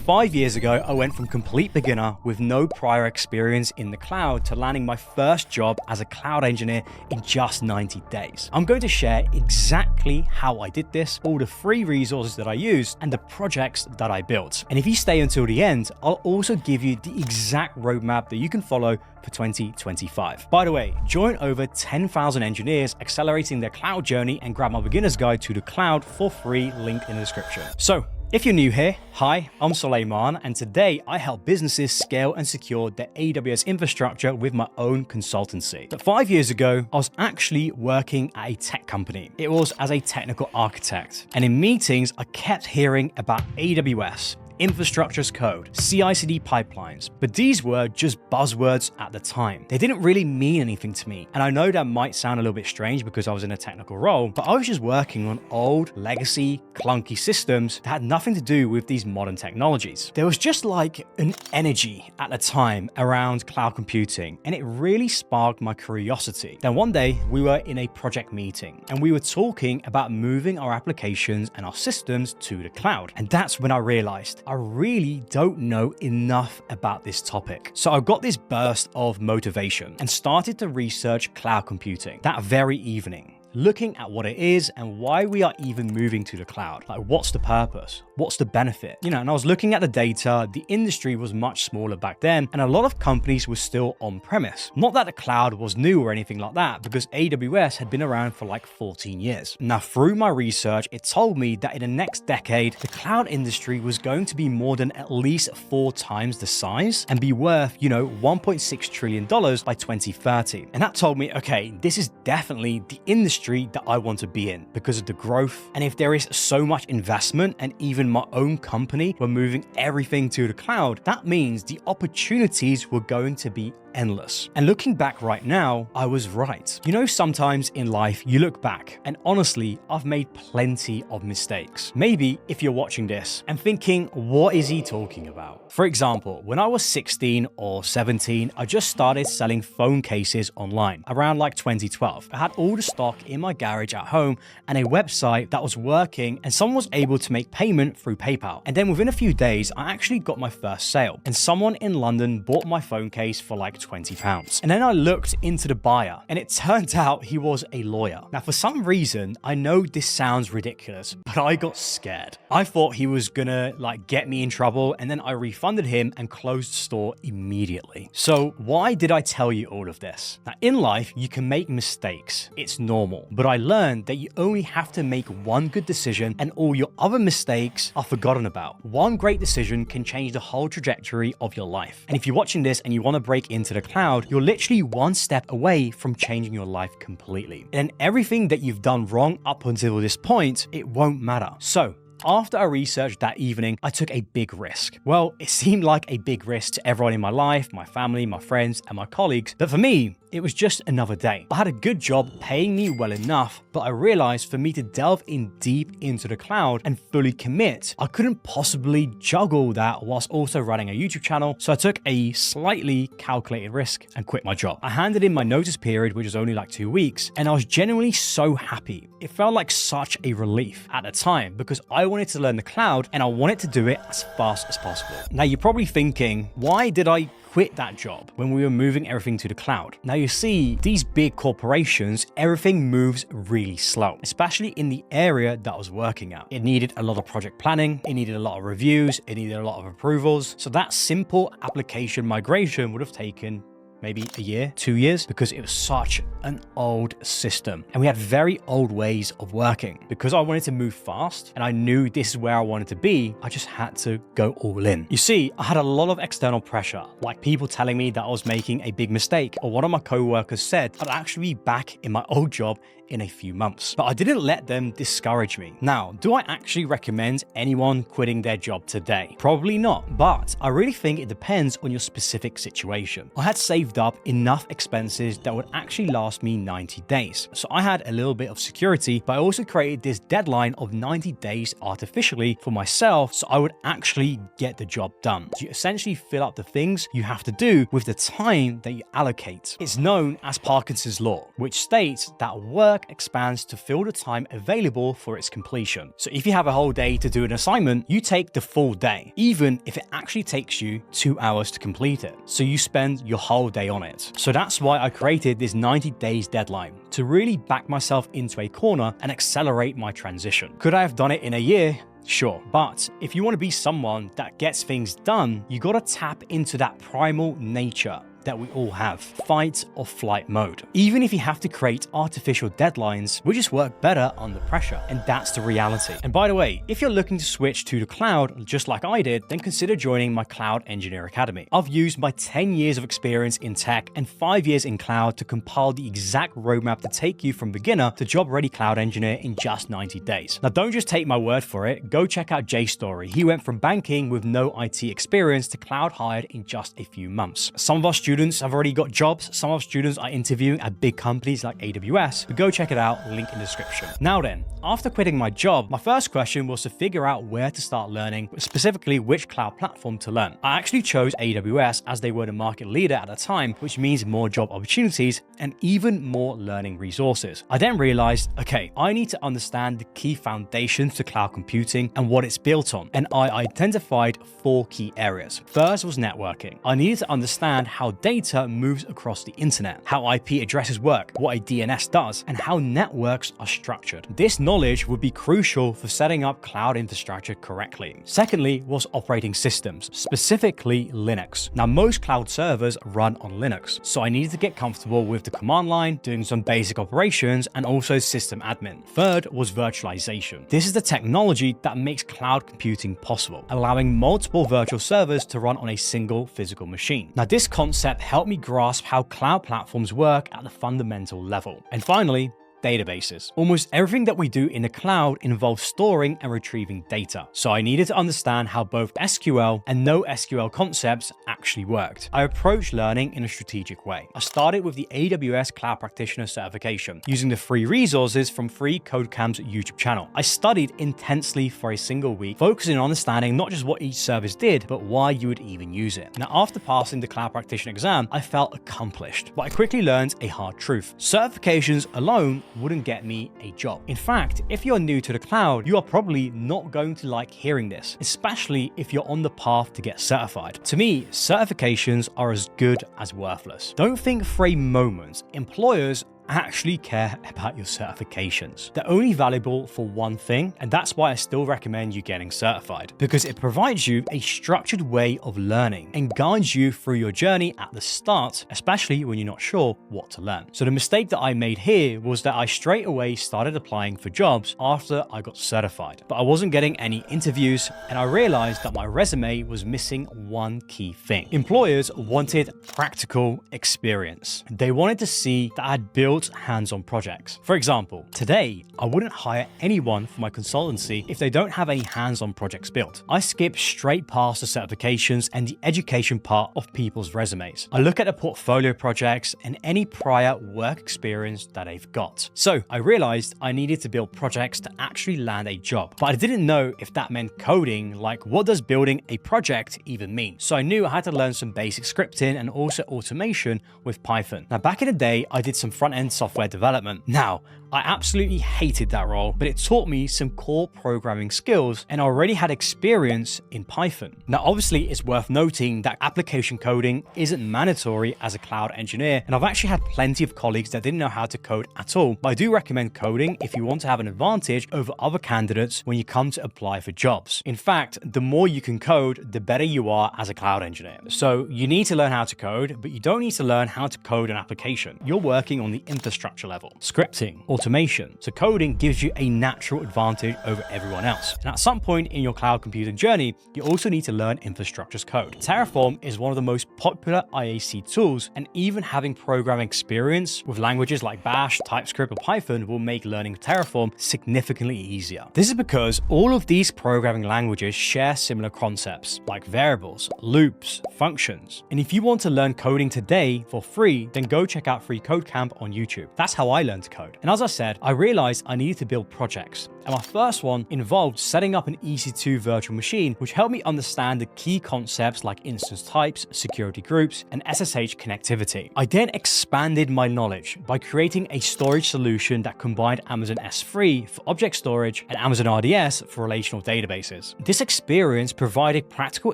5 years ago, I went from complete beginner with no prior experience in the cloud to landing my first job as a cloud engineer in just 90 days. I'm going to share exactly how I did this, all the free resources that I used, and the projects that I built. And if you stay until the end, I'll also give you the exact roadmap that you can follow for 2025. By the way, join over 10,000 engineers accelerating their cloud journey and grab my beginner's guide to the cloud for free, link in the description. So, if you're new here, hi, I'm Suleiman, and today I help businesses scale and secure their AWS infrastructure with my own consultancy. So 5 years ago, I was actually working at a tech company. It was as a technical architect, and in meetings, I kept hearing about AWS, infrastructure as code, CI/CD pipelines, but these were just buzzwords at the time. They didn't really mean anything to me, and I know that might sound a little bit strange because I was in a technical role, but I was just working on old, legacy, clunky systems that had nothing to do with these modern technologies. There was just like an energy at the time around cloud computing, and it really sparked my curiosity. Then one day, we were in a project meeting, and we were talking about moving our applications and our systems to the cloud, and that's when I realized I really don't know enough about this topic. So I got this burst of motivation and started to research cloud computing that very evening, looking at what it is and why we are even moving to the cloud. Like, what's the purpose? What's the benefit? And I was looking at the data. The industry was much smaller back then, and a lot of companies were still on-premise. Not that the cloud was new or anything like that, because AWS had been around for like 14 years. Now, through my research, it told me that in the next decade, the cloud industry was going to be more than at least 4 times the size and be worth, $1.6 trillion by 2030. And that told me, okay, this is definitely the industry that I want to be in because of the growth. And if there is so much investment and even my own company were moving everything to the cloud, that means the opportunities were going to be endless. And looking back right now, I was right. Sometimes in life you look back and honestly, I've made plenty of mistakes. Maybe if you're watching this and thinking, what is he talking about? For example, when I was 16 or 17, I just started selling phone cases online around like 2012. I had all the stock in my garage at home and a website that was working, and someone was able to make payment through PayPal. And then within a few days, I actually got my first sale, and someone in London bought my phone case for like £20. And then I looked into the buyer, and it turned out he was a lawyer. Now, for some reason, I know this sounds ridiculous, but I got scared. I thought he was gonna get me in trouble, and then I refunded him and closed the store immediately. So why did I tell you all of this? Now, in life, you can make mistakes. It's normal. But I learned that you only have to make one good decision and all your other mistakes are forgotten about. One great decision can change the whole trajectory of your life. And if you're watching this and you want to break into the cloud, you're literally one step away from changing your life completely. And everything that you've done wrong up until this point, it won't matter. So, after I researched that evening, I took a big risk. Well, it seemed like a big risk to everyone in my life, my family, my friends, and my colleagues, but for me, it was just another day. I had a good job paying me well enough, but I realized for me to delve in deep into the cloud and fully commit, I couldn't possibly juggle that whilst also running a YouTube channel, so I took a slightly calculated risk and quit my job. I handed in my notice period, which was only like 2 weeks, and I was genuinely so happy. It felt like such a relief at the time because I wanted to learn the cloud and I wanted to do it as fast as possible. Now, you're probably thinking, why did I quit that job when we were moving everything to the cloud? Now, you see, these big corporations, everything moves really slow, especially in the area that I was working at. It needed a lot of project planning, it needed a lot of reviews, it needed a lot of approvals. So that simple application migration would have taken maybe a year, 2 years, because it was such an old system. And we had very old ways of working. Because I wanted to move fast and I knew this is where I wanted to be, I just had to go all in. You see, I had a lot of external pressure, like people telling me that I was making a big mistake, or one of my co-workers said I'd actually be back in my old job in a few months. But I didn't let them discourage me. Now, do I actually recommend anyone quitting their job today? Probably not, but I really think it depends on your specific situation. I had saved saved up enough expenses that would actually last me 90 days. So I had a little bit of security, but I also created this deadline of 90 days artificially for myself so I would actually get the job done. So you essentially fill up the things you have to do with the time that you allocate. It's known as Parkinson's law, which states that work expands to fill the time available for its completion. So if you have a whole day to do an assignment, you take the full day, even if it actually takes you 2 hours to complete it. So you spend your whole day on it. So that's why I created this 90 days deadline, to really back myself into a corner and accelerate my transition. Could I have done it in a year? Sure, but if you want to be someone that gets things done, you got to tap into that primal nature that we all have, fight or flight mode. Even if you have to create artificial deadlines, we just work better under pressure, and that's the reality. And by the way, if you're looking to switch to the cloud, just like I did, then consider joining my Cloud Engineer Academy. I've used my 10 years of experience in tech and 5 years in cloud to compile the exact roadmap to take you from beginner to job-ready cloud engineer in just 90 days. Now, don't just take my word for it, go check out Jay's story. He went from banking with no IT experience to cloud hired in just a few months. Some of our students have already got jobs. Some of our students are interviewing at big companies like AWS, but go check it out, link in the description. Now then, after quitting my job, my first question was to figure out where to start learning, specifically which cloud platform to learn. I actually chose AWS as they were the market leader at the time, which means more job opportunities and even more learning resources. I then realized, okay, I need to understand the key foundations to cloud computing and what it's built on, and I identified 4 key areas. First was networking. I needed to understand how data moves across the internet, how IP addresses work, what a DNS does, and how networks are structured. This knowledge would be crucial for setting up cloud infrastructure correctly. Secondly was operating systems, specifically Linux. Now, most cloud servers run on Linux, so I needed to get comfortable with the command line, doing some basic operations, and also system admin. Third was virtualization. This is the technology that makes cloud computing possible, allowing multiple virtual servers to run on a single physical machine. Now, this concept helped me grasp how cloud platforms work at the fundamental level. And finally, databases. Almost everything that we do in the cloud involves storing and retrieving data. So I needed to understand how both SQL and NoSQL concepts actually worked. I approached learning in a strategic way. I started with the AWS Cloud Practitioner certification, using the free resources from Free Codecamp's YouTube channel. I studied intensely for a single week, focusing on understanding not just what each service did, but why you would even use it. Now, after passing the Cloud Practitioner exam, I felt accomplished, but I quickly learned a hard truth. Certifications alone wouldn't get me a job. In fact, if you're new to the cloud, you are probably not going to like hearing this, especially if you're on the path to get certified. To me, certifications are as good as worthless. Don't think for a moment employers actually care about your certifications. They're only valuable for one thing, and that's why I still recommend you getting certified, because it provides you a structured way of learning and guides you through your journey at the start, especially when you're not sure what to learn. So the mistake that I made here was that I straight away started applying for jobs after I got certified, but I wasn't getting any interviews, and I realized that my resume was missing one key thing. Employers wanted practical experience. They wanted to see that I had built hands-on projects. For example, today, I wouldn't hire anyone for my consultancy if they don't have any hands-on projects built. I skip straight past the certifications and the education part of people's resumes. I look at the portfolio projects and any prior work experience that they've got. So I realized I needed to build projects to actually land a job, but I didn't know if that meant coding, like what does building a project even mean? So I knew I had to learn some basic scripting and also automation with Python. Now, back in the day, I did some front-end software development. Now, I absolutely hated that role, but it taught me some core programming skills and I already had experience in Python. Now, obviously, it's worth noting that application coding isn't mandatory as a cloud engineer, and I've actually had plenty of colleagues that didn't know how to code at all, but I do recommend coding if you want to have an advantage over other candidates when you come to apply for jobs. In fact, the more you can code, the better you are as a cloud engineer. So you need to learn how to code, but you don't need to learn how to code an application. You're working on the infrastructure level, scripting, automation. So coding gives you a natural advantage over everyone else. And at some point in your cloud computing journey, you also need to learn infrastructure as code. Terraform is one of the most popular IAC tools, and even having programming experience with languages like Bash, TypeScript, or Python will make learning Terraform significantly easier. This is because all of these programming languages share similar concepts like variables, loops, functions. And if you want to learn coding today for free, then go check out Free Code Camp on YouTube. That's how I learned to code. And as I said, I realized I needed to build projects. And my first one involved setting up an EC2 virtual machine, which helped me understand the key concepts like instance types, security groups, and SSH connectivity. I then expanded my knowledge by creating a storage solution that combined Amazon S3 for object storage and Amazon RDS for relational databases. This experience provided practical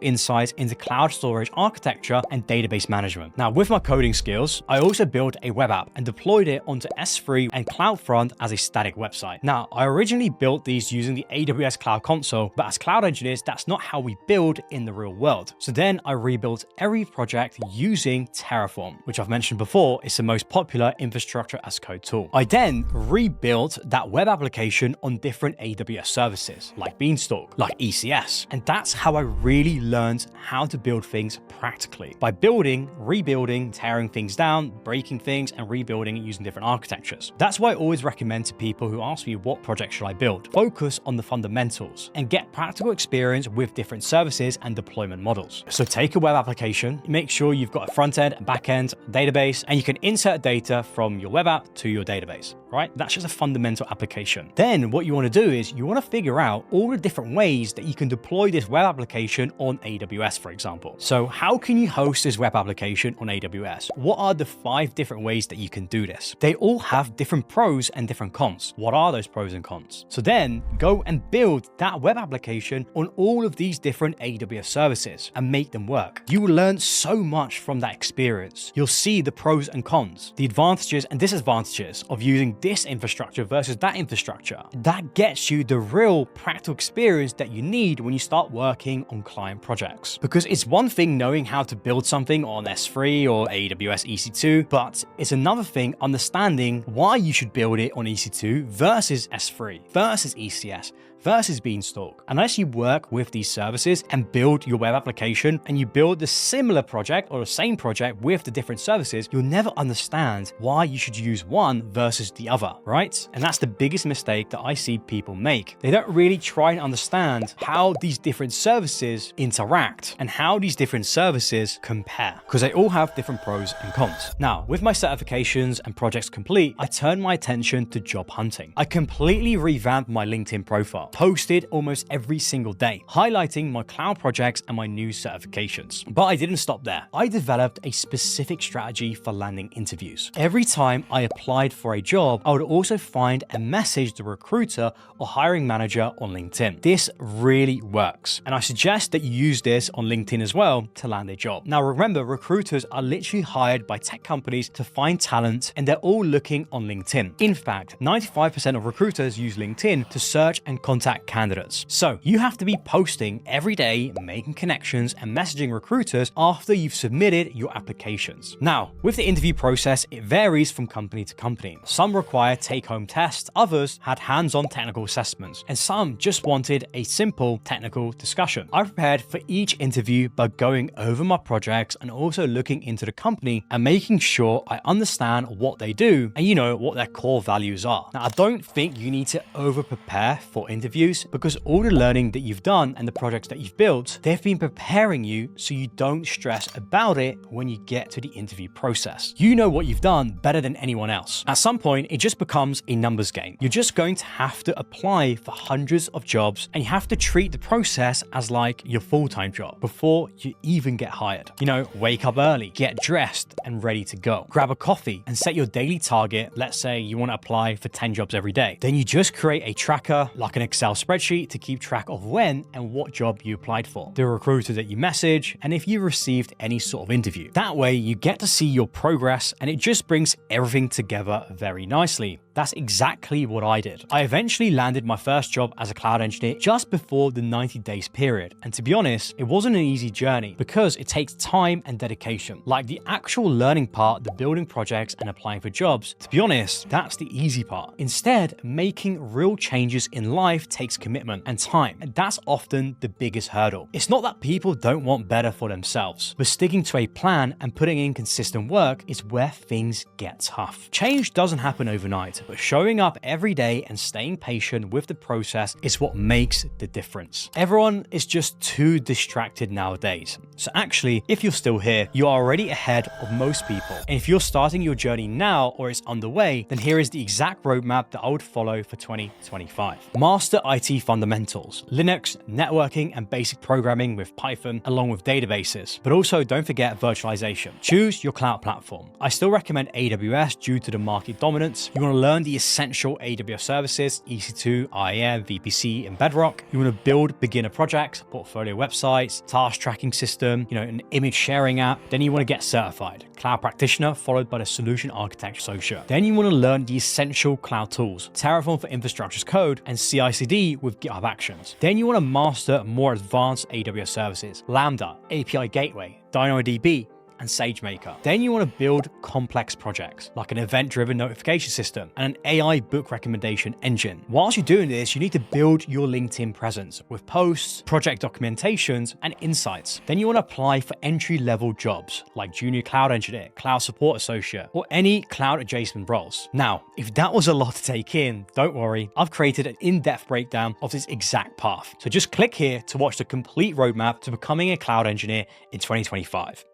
insights into cloud storage architecture and database management. Now, with my coding skills, I also built a web app and deployed it onto S3 and CloudFront as a static website. Now, I originally built these using the AWS Cloud Console, but as cloud engineers, that's not how we build in the real world. So then I rebuilt every project using Terraform, which I've mentioned before is the most popular infrastructure as code tool. I then rebuilt that web application on different AWS services like Beanstalk, like ECS. And that's how I really learned how to build things practically, by building, rebuilding, tearing things down, breaking things, and rebuilding it using different architectures. That's why I always recommend to people who ask me what project should I build. Focus on the fundamentals and get practical experience with different services and deployment models. So take a web application, make sure you've got a front end, a back end, database, and you can insert data from your web app to your database, right? That's just a fundamental application. Then what you want to do is you want to figure out all the different ways that you can deploy this web application on AWS, for example. So how can you host this web application on AWS? What are the 5 different ways that you can do this? They all have different pros and different cons. What are those pros and cons? So then go and build that web application on all of these different AWS services and make them work. You will learn so much from that experience. You'll see the pros and cons, the advantages and disadvantages of using this infrastructure versus that infrastructure. That gets you the real practical experience that you need when you start working on client projects. Because it's one thing knowing how to build something on S3 or AWS EC2, but it's another thing understanding why you should build it on EC2 versus S3, versus ECS, versus Beanstalk. Unless you work with these services and build your web application and you build the similar project or the same project with the different services, you'll never understand why you should use one versus the other, right? And that's the biggest mistake that I see people make. They don't really try and understand how these different services interact and how these different services compare, because they all have different pros and cons. Now, with my certifications and projects complete, I turned my attention to job hunting. I completely revamped my LinkedIn profile, posted almost every single day, highlighting my cloud projects and my new certifications. But I didn't stop there. I developed a specific strategy for landing interviews. Every time I applied for a job, I would also find and message the recruiter or hiring manager on LinkedIn. This really works, and I suggest that you use this on LinkedIn as well to land a job. Now remember, recruiters are literally hired by tech companies to find talent, and they're all looking on LinkedIn. In fact, 95% of recruiters use LinkedIn to search and contact candidates. So you have to be posting every day, making connections and messaging recruiters after you've submitted your applications. Now, with the interview process, it varies from company to company. Some require take-home tests, others had hands-on technical assessments, and some just wanted a simple technical discussion. I prepared for each interview by going over my projects and also looking into the company and making sure I understand what they do and what their core values are. Now, I don't think you need to over-prepare for interviews, because all the learning that you've done and the projects that you've built, they've been preparing you so you don't stress about it when you get to the interview process. You know what you've done better than anyone else. At some point, it just becomes a numbers game. You're just going to have to apply for hundreds of jobs, and you have to treat the process as like your full-time job before you even get hired. Wake up early, get dressed and ready to go. Grab a coffee and set your daily target. Let's say you want to apply for 10 jobs every day. Then you just create a tracker like an Excel spreadsheet to keep track of when and what job you applied for, the recruiter that you message, and if you received any sort of interview. That way you get to see your progress, and it just brings everything together very nicely. That's exactly what I did. I eventually landed my first job as a cloud engineer just before the 90 days period. And to be honest, it wasn't an easy journey because it takes time and dedication. Like the actual learning part, the building projects and applying for jobs, to be honest, that's the easy part. Instead, making real changes in life takes commitment and time, and that's often the biggest hurdle. It's not that people don't want better for themselves, but sticking to a plan and putting in consistent work is where things get tough. Change doesn't happen overnight, but showing up every day and staying patient with the process is what makes the difference. Everyone is just too distracted nowadays. So actually, if you're still here, you are already ahead of most people. And if you're starting your journey now or it's underway, then here is the exact roadmap that I would follow for 2025. Master IT fundamentals, Linux, networking, and basic programming with Python, along with databases. But also don't forget virtualization. Choose your cloud platform. I still recommend AWS due to the market dominance. You want to learn the essential AWS services, EC2, IAM, VPC, and Bedrock. You want to build beginner projects, portfolio websites, task tracking system, an image sharing app. Then you want to get certified. Cloud practitioner followed by the solution architect associate. Then you want to learn the essential cloud tools, Terraform for infrastructure as code, and CI/CD with GitHub Actions. Then you want to master more advanced AWS services, Lambda, API Gateway, DynamoDB, and SageMaker. Then you want to build complex projects like an event-driven notification system and an AI book recommendation engine. Whilst you're doing this, you need to build your LinkedIn presence with posts, project documentations, and insights. Then you want to apply for entry-level jobs like junior cloud engineer, cloud support associate, or any cloud-adjacent roles. Now, if that was a lot to take in, don't worry, I've created an in-depth breakdown of this exact path. So just click here to watch the complete roadmap to becoming a cloud engineer in 2025.